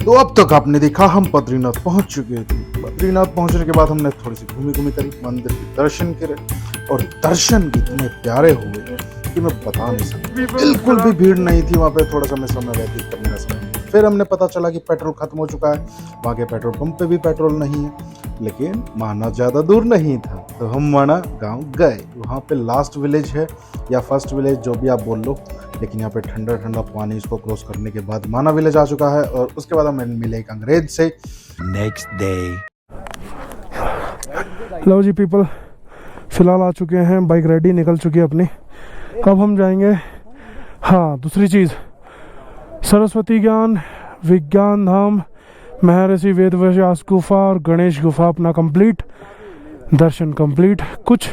तो अब तक आपने देखा हम बद्रीनाथ पहुंच चुके थे। बद्रीनाथ पहुंचने के बाद हमने थोड़ी सी घूमी करी, मंदिर के दर्शन करे और दर्शन इतने प्यारे हुए कि मैं बता नहीं सकता। बिल्कुल भी भीड़ नहीं थी वहाँ पे, थोड़ा सा मैं समय व्यतीत करने का समय। फिर हमने पता चला कि पेट्रोल खत्म हो चुका है, वहाँ के पेट्रोल पंप पे भी पेट्रोल नहीं है, लेकिन माना ज़्यादा दूर नहीं था तो हम माना गाँव गए। वहाँ पे लास्ट विलेज है या फर्स्ट विलेज, जो भी आप बोल लो, लेकिन यहाँ पे ठंडा ठंडा पानी इसको क्रॉस करने के बाद माना विलेज आ चुका है। और उसके बाद हमें मिले एक अंग्रेज से। Next day. लो जी पीपल, फिलहाल आ चुके हैं, बाइक रेडी निकल चुकी है अपनी। अब हम जाएंगे, हाँ दूसरी चीज़, सरस्वती ज्ञान विज्ञान धाम, महर्षि वेदव्यास गुफा और गणेश गुफा अपना कंप्लीट, दर्शन कंप्लीट। कुछ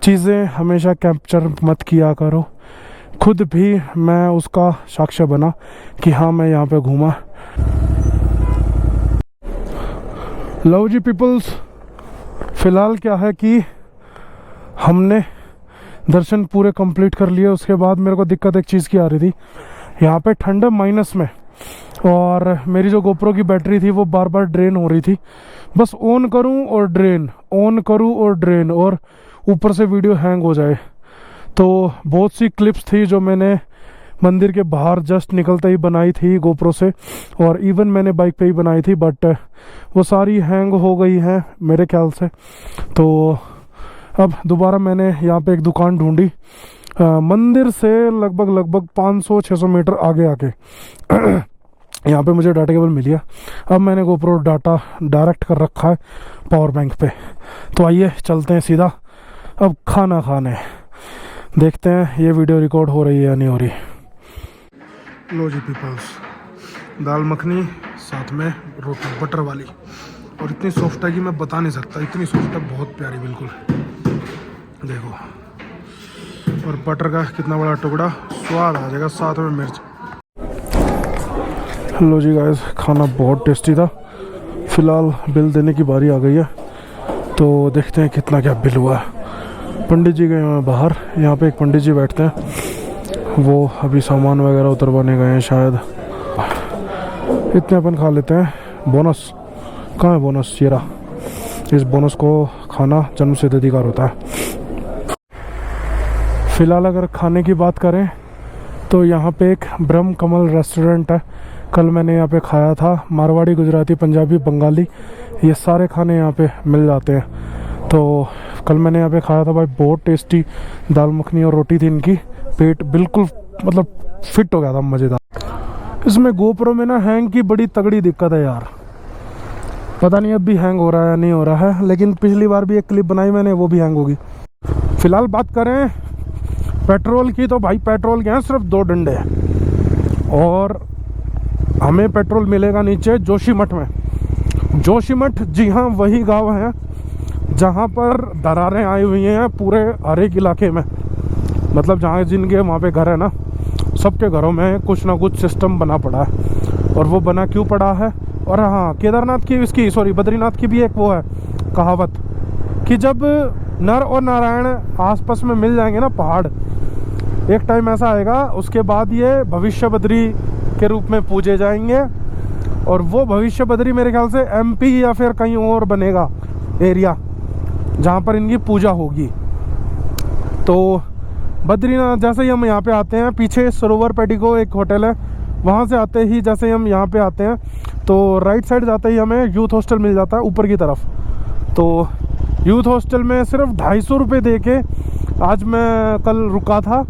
चीज़ें हमेशा कैप्चर मत किया करो, खुद भी मैं उसका साक्ष्य बना कि हाँ मैं यहाँ पे घूमा। लो जी पीपल्स, फिलहाल क्या है कि हमने दर्शन पूरे कंप्लीट कर लिए। उसके बाद मेरे को दिक्कत एक चीज़ की आ रही थी, यहाँ पे ठंड माइनस में, और मेरी जो गोप्रो की बैटरी थी वो बार बार ड्रेन हो रही थी। बस ऑन करूँ और ड्रेन, ऑन करूँ और ड्रेन, और ऊपर से वीडियो हैंग हो जाए। तो बहुत सी क्लिप्स थी जो मैंने मंदिर के बाहर जस्ट निकलते ही बनाई थी गोप्रो से, और इवन मैंने बाइक पे ही बनाई थी, बट वो सारी हैंग हो गई हैं मेरे ख्याल से। तो अब दोबारा मैंने यहाँ पे एक दुकान ढूंढी, मंदिर से लगभग 500-600 मीटर आगे आके यहाँ पे मुझे डाटा केबल मिली है। अब मैंने गोप्रो डाटा डायरेक्ट कर रखा है पावर बैंक पे। तो आइए चलते हैं सीधा अब खाना खाने, देखते हैं ये वीडियो रिकॉर्ड हो रही है या नहीं हो रही। लो जी पीपल्स, दाल मखनी साथ में रोटी बटर वाली, और इतनी सॉफ्ट है कि मैं बता नहीं सकता, इतनी सॉफ्ट है, बहुत प्यारी बिल्कुल, देखो। और बटर का कितना बड़ा टुकड़ा, स्वाद आ जाएगा, साथ में मिर्च। लो जी गाइस, खाना बहुत टेस्टी था। फिलहाल बिल देने की बारी आ गई है, तो देखते हैं कितना क्या बिल हुआ है। पंडित जी गए हैं बाहर, यहाँ पे एक पंडित जी बैठते हैं, वो अभी सामान वगैरह उतरवाने गए हैं शायद। इतने अपन खा लेते हैं। बोनस कहाँ है? बोनस ये रहा। इस बोनस को खाना जन्मसिद्ध अधिकार होता है। फिलहाल अगर खाने की बात करें तो यहाँ पे एक ब्रह्म कमल रेस्टोरेंट है। कल मैंने यहाँ पे खाया था, मारवाड़ी, गुजराती, पंजाबी, बंगाली, ये सारे खाने यहाँ पे मिल जाते हैं। तो कल मैंने यहाँ पे खाया था भाई, बहुत टेस्टी दाल मखनी और रोटी थी इनकी। पेट बिल्कुल मतलब फिट हो गया था, मज़ेदार। इसमें गोप्रो में ना हैंग की बड़ी तगड़ी दिक्कत है यार, पता नहीं अब भी हैंग हो रहा है या नहीं हो रहा है, लेकिन पिछली बार भी एक क्लिप बनाई मैंने, वो भी हैंग होगी। फिलहाल बात करें पेट्रोल की, तो भाई पेट्रोल के हैं सिर्फ 2 डंडे हैं, और हमें पेट्रोल मिलेगा नीचे जोशीमठ में। जोशीमठ, जी हाँ, वही गांव है जहाँ पर दरारें आई हुई हैं पूरे हर एक इलाके में। मतलब जहाँ जिनके वहाँ पे घर है ना, सबके घरों में कुछ ना कुछ सिस्टम बना पड़ा है। और वो बना क्यों पड़ा है? और हाँ, केदारनाथ की, इसकी सॉरी बद्रीनाथ की भी एक वो है कहावत कि जब नर और नारायण आसपास में मिल जाएंगे ना पहाड़, एक टाइम ऐसा आएगा उसके बाद ये भविष्य बद्री के रूप में पूजे जाएंगे। और वो भविष्य बद्री मेरे ख्याल से एमपी या फिर कहीं और बनेगा एरिया जहाँ पर इनकी पूजा होगी। तो बद्रीनाथ जैसे ही हम यहाँ पे आते हैं, पीछे सरोवर पेडिको एक होटल है, वहाँ से आते ही जैसे ही हम यहाँ पे आते हैं तो राइट साइड जाते ही हमें यूथ हॉस्टल मिल जाता है ऊपर की तरफ। तो यूथ हॉस्टल में सिर्फ 250 रुपये दे के आज मैं कल रुका था,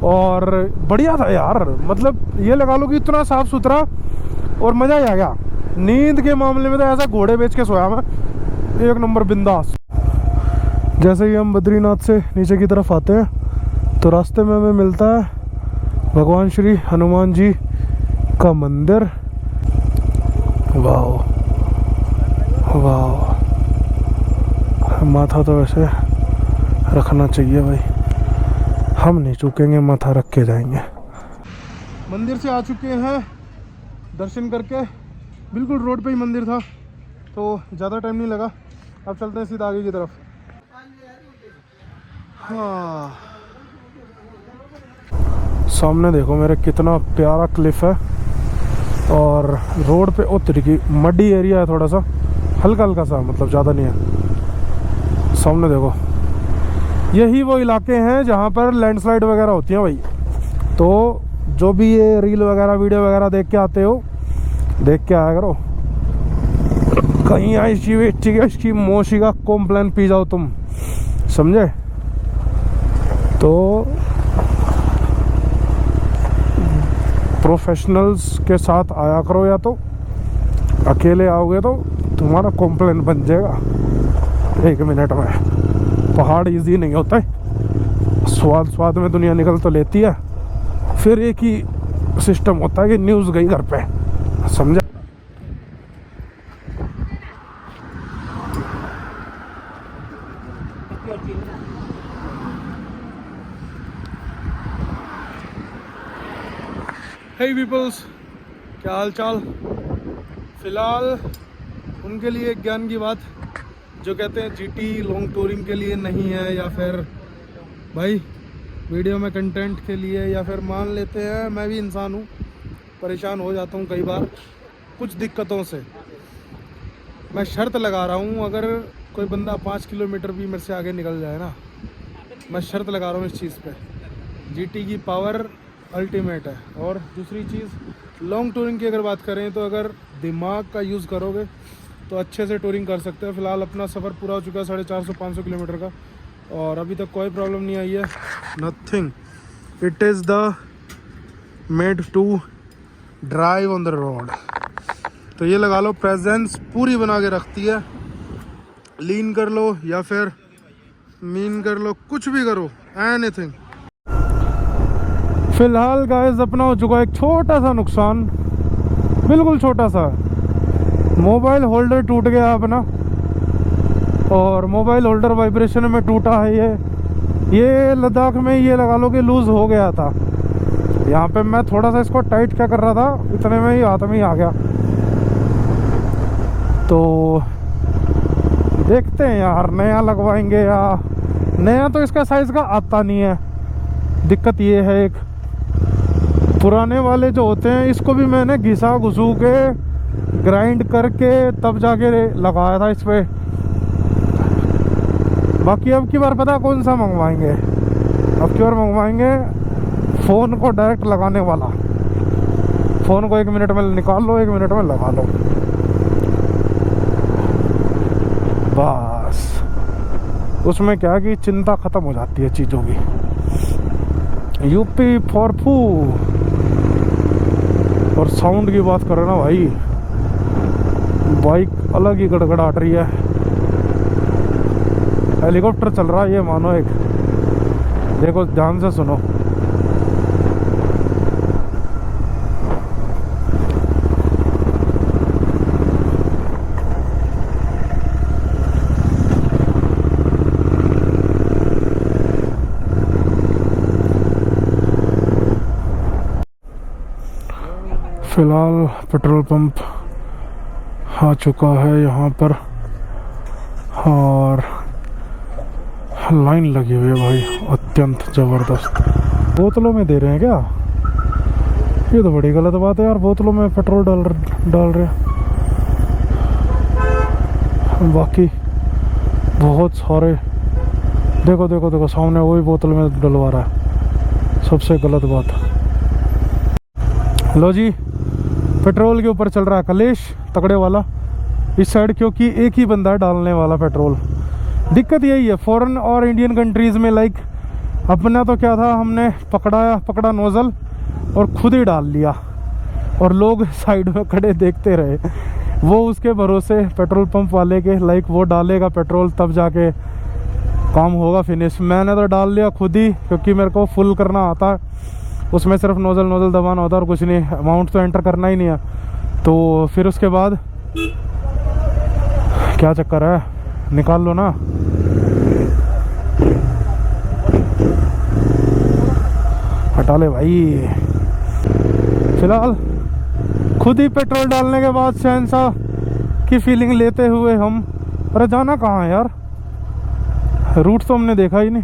और बढ़िया था यार। मतलब ये लगा लो कि इतना साफ़ सुथरा, और मज़ा ही आ गया। नींद के मामले में तो ऐसा घोड़े बेच के सोया मैं, एक नंबर बिंदास। जैसे ही हम बद्रीनाथ से नीचे की तरफ आते हैं तो रास्ते में हमें मिलता है भगवान श्री हनुमान जी का मंदिर। वाह वाह, माथा तो वैसे रखना चाहिए भाई, हम नहीं चूकेंगे, माथा रख के जाएंगे। मंदिर से आ चुके हैं दर्शन करके, बिल्कुल रोड पे ही मंदिर था, तो ज़्यादा टाइम नहीं लगा। अब चलते हैं सीधा आगे की तरफ। हाँ, सामने देखो मेरे कितना प्यारा क्लिफ है, और रोड पे उतर की मड्डी एरिया है, थोड़ा सा हल्का हल्का सा, मतलब ज़्यादा नहीं है। सामने देखो, यही वो इलाके हैं जहाँ पर लैंडस्लाइड वगैरह होती हैं भाई। तो जो भी ये रील वगैरह वीडियो वगैरह देख के आते हो, देख के आया करो, कहीं ऐसी मोशी का कॉम्प्लेन पी जाओ तुम, समझे। तो प्रोफेशनल्स के साथ आया करो, या तो अकेले आओगे तो तुम्हारा कॉम्प्लेन बन जाएगा 1 मिनट में। पहाड़ इजी नहीं होता है, स्वाद स्वाद में दुनिया निकल तो लेती है, फिर एक ही सिस्टम होता है कि न्यूज़ गई घर पे, समझा। हे पीपल्स, क्या हाल चाल। फिलहाल उनके लिए एक ज्ञान की बात, जो कहते हैं जीटी लॉन्ग टूरिंग के लिए नहीं है, या फिर भाई वीडियो में कंटेंट के लिए, या फिर मान लेते हैं मैं भी इंसान हूँ, परेशान हो जाता हूँ कई बार कुछ दिक्कतों से। मैं शर्त लगा रहा हूँ, अगर कोई बंदा 5 किलोमीटर भी मेरे से आगे निकल जाए ना, मैं शर्त लगा रहा हूँ इस चीज़ पे, जीटी की पावर अल्टीमेट है। और दूसरी चीज़, लॉन्ग टूरिंग की अगर बात करें तो अगर दिमाग का यूज़ करोगे तो अच्छे से टूरिंग कर सकते हो। फ़िलहाल अपना सफ़र पूरा हो चुका है 450-500 किलोमीटर का, और अभी तक कोई प्रॉब्लम नहीं आई है, nothing. It is the made to drive on the road. तो ये लगा लो, प्रेजेंस पूरी बना के रखती है। लीन कर लो या फिर मीन कर लो, कुछ भी करो, एनीथिंग। फिलहाल गाइस अपना हो चुका है एक छोटा सा नुकसान, बिल्कुल छोटा सा। मोबाइल होल्डर टूट गया अपना, और मोबाइल होल्डर वाइब्रेशन में टूटा है ये लद्दाख में ये लगा लो कि लूज़ हो गया था। यहाँ पे मैं थोड़ा सा इसको टाइट क्या कर रहा था, इतने में ही हाथ में ही आ गया। तो देखते हैं यार, नया लगवाएंगे या नया, तो इसका साइज़ का आता नहीं है। दिक्कत ये है एक, पुराने वाले जो होते हैं इसको भी मैंने घिसा घुसू के ग्राइंड करके तब जाके लगाया था इस पे। बाकी अब की बार पता कौन सा मंगवाएंगे, अब की बार मंगवाएंगे फ़ोन को डायरेक्ट लगाने वाला। फ़ोन को 1 मिनट में निकाल लो, 1 मिनट में लगा लो, बस। उसमें क्या कि चिंता ख़त्म हो जाती है चीज़ों की। यूपी फॉरफू। और साउंड की बात करें ना भाई, बाइक अलग ही गड़गड़ाट रही है। हेलीकॉप्टर चल रहा है ये मानो एक, देखो ध्यान से सुनो। फिलहाल पेट्रोल पंप आ चुका है यहाँ पर, और लाइन लगी हुई है भाई अत्यंत ज़बरदस्त। बोतलों में दे रहे हैं क्या? ये तो बड़ी गलत बात है यार, बोतलों में पेट्रोल डाल रहे हैं। बाकी बहुत सारे, देखो देखो देखो सामने वही बोतल में डलवा रहा है, सबसे गलत बात। लो जी, पेट्रोल के ऊपर चल रहा है कलेश तगड़े वाला इस साइड, क्योंकि एक ही बंदा है डालने वाला पेट्रोल। दिक्कत यही है फॉरेन और इंडियन कंट्रीज़ में, लाइक अपना तो क्या था, हमने पकड़ा नोज़ल और खुद ही डाल लिया, और लोग साइड में खड़े देखते रहे। वो उसके भरोसे पेट्रोल पंप वाले के, लाइक वो डालेगा पेट्रोल तब जाके काम होगा फिनिश। मैंने तो डाल लिया खुद ही, क्योंकि मेरे को फुल करना आता है, उसमें सिर्फ नोज़ल दबाना होता है और कुछ नहीं, अमाउंट तो एंटर करना ही नहीं है। तो फिर उसके बाद क्या चक्कर है, निकाल लो ना। हटा ले भाई। फिलहाल खुद ही पेट्रोल डालने के बाद शहंशाह की फीलिंग लेते हुए हम, अरे जाना कहाँ है यार, रूट तो हमने देखा ही नहीं,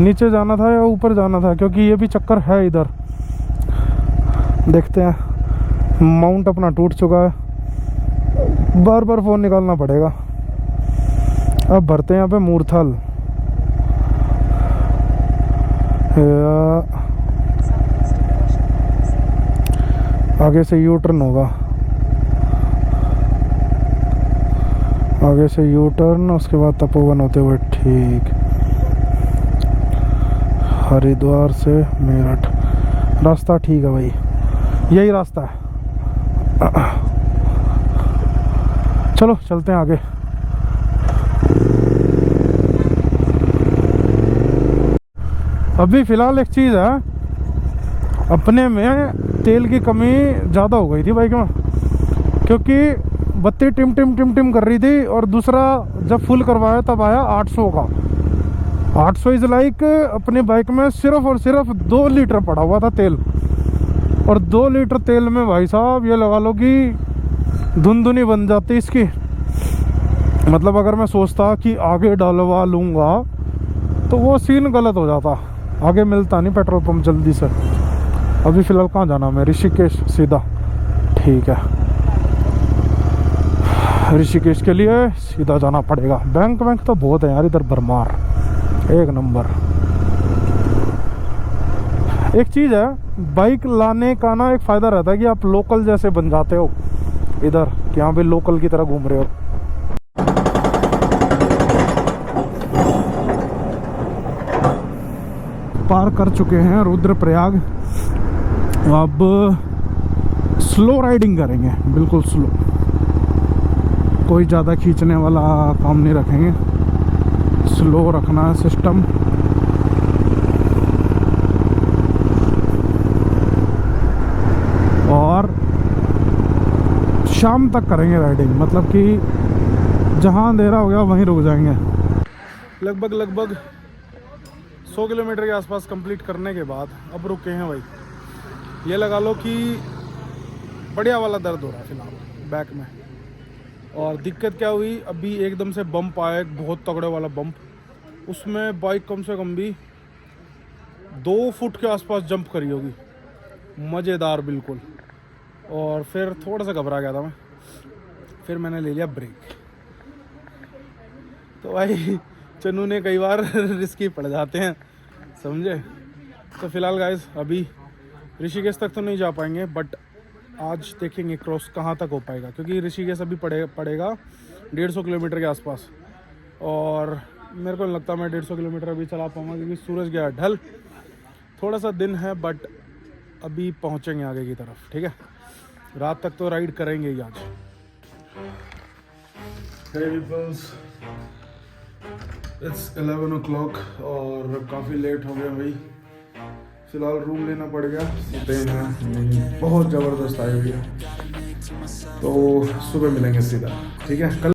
नीचे जाना था या ऊपर जाना था, क्योंकि ये भी चक्कर है इधर। देखते हैं माउंट अपना टूट चुका है, बार बार फ़ोन निकालना पड़ेगा। अब भरते हैं यहाँ पे मूर्थल। आगे से यू टर्न होगा, आगे से यू टर्न, उसके बाद तपोवन होते हुए ठीक हरिद्वार से मेरठ। रास्ता ठीक है भाई, यही रास्ता है। चलो चलते हैं आगे। अभी फ़िलहाल एक चीज़ है, अपने में तेल की कमी ज़्यादा हो गई थी बाइक में, क्योंकि बत्ती टिम टिम टिम टिम कर रही थी। और दूसरा जब फुल करवाया तब आया 800 का। 800 इज़ लाइक अपनी बाइक में सिर्फ और सिर्फ 2 लीटर पड़ा हुआ था तेल। और 2 लीटर तेल में भाई साहब ये लगा लो कि धुंधुनी बन जाती इसकी। मतलब अगर मैं सोचता कि आगे डलवा लूँगा तो वो सीन गलत हो जाता, आगे मिलता नहीं पेट्रोल पंप जल्दी से। अभी फ़िलहाल कहाँ जाना मैं? ऋषिकेश सीधा, ठीक है। ऋषिकेश के लिए सीधा जाना पड़ेगा। बैंक तो बहुत है यार इधर, भरमार एक नंबर। एक चीज़ है, बाइक लाने का ना एक फ़ायदा रहता है कि आप लोकल जैसे बन जाते हो इधर, कि यहाँ पे लोकल की तरह घूम रहे हो। पार कर चुके हैं रुद्रप्रयाग। अब स्लो राइडिंग करेंगे, बिल्कुल स्लो, कोई ज़्यादा खींचने वाला काम नहीं रखेंगे, स्लो रखना है सिस्टम। और शाम तक करेंगे राइडिंग, मतलब कि जहाँ अंधेरा हो गया वहीं रुक जाएंगे। लगभग 100 किलोमीटर के आसपास कंप्लीट करने के बाद अब रुके हैं भाई। ये लगा लो कि बढ़िया वाला दर्द हो रहा है फिलहाल बैक में। और दिक्कत क्या हुई, अभी एकदम से बम्प आया, एक बहुत तगड़े वाला बम्प। उसमें बाइक कम से कम भी 2 फुट के आसपास जंप करी होगी, मज़ेदार बिल्कुल। और फिर थोड़ा सा घबरा गया था मैं, फिर मैंने ले लिया ब्रेक। तो भाई चन्नू ने कई बार रिस्की पड़ जाते हैं, समझे। तो फिलहाल गाइस अभी ऋषिकेश तक तो नहीं जा पाएंगे, बट आज देखेंगे क्रॉस कहाँ तक हो पाएगा, क्योंकि ऋषिकेश अभी पड़ेगा 150 किलोमीटर के आसपास। और मेरे को नहीं लगता मैं 150 किलोमीटर अभी चला पाऊँगा, क्योंकि सूरज गया ढल, थोड़ा सा दिन है, बट अभी पहुँचेंगे आगे की तरफ, ठीक है। रात तक तो राइड करेंगे ही आज। It's 11 o'clock और काफ़ी लेट हो गया भाई। फिलहाल रूम लेना पड़ गया, सोते हैं, बहुत ज़बरदस्त आई हुई है। तो सुबह मिलेंगे सीधा, ठीक है। कल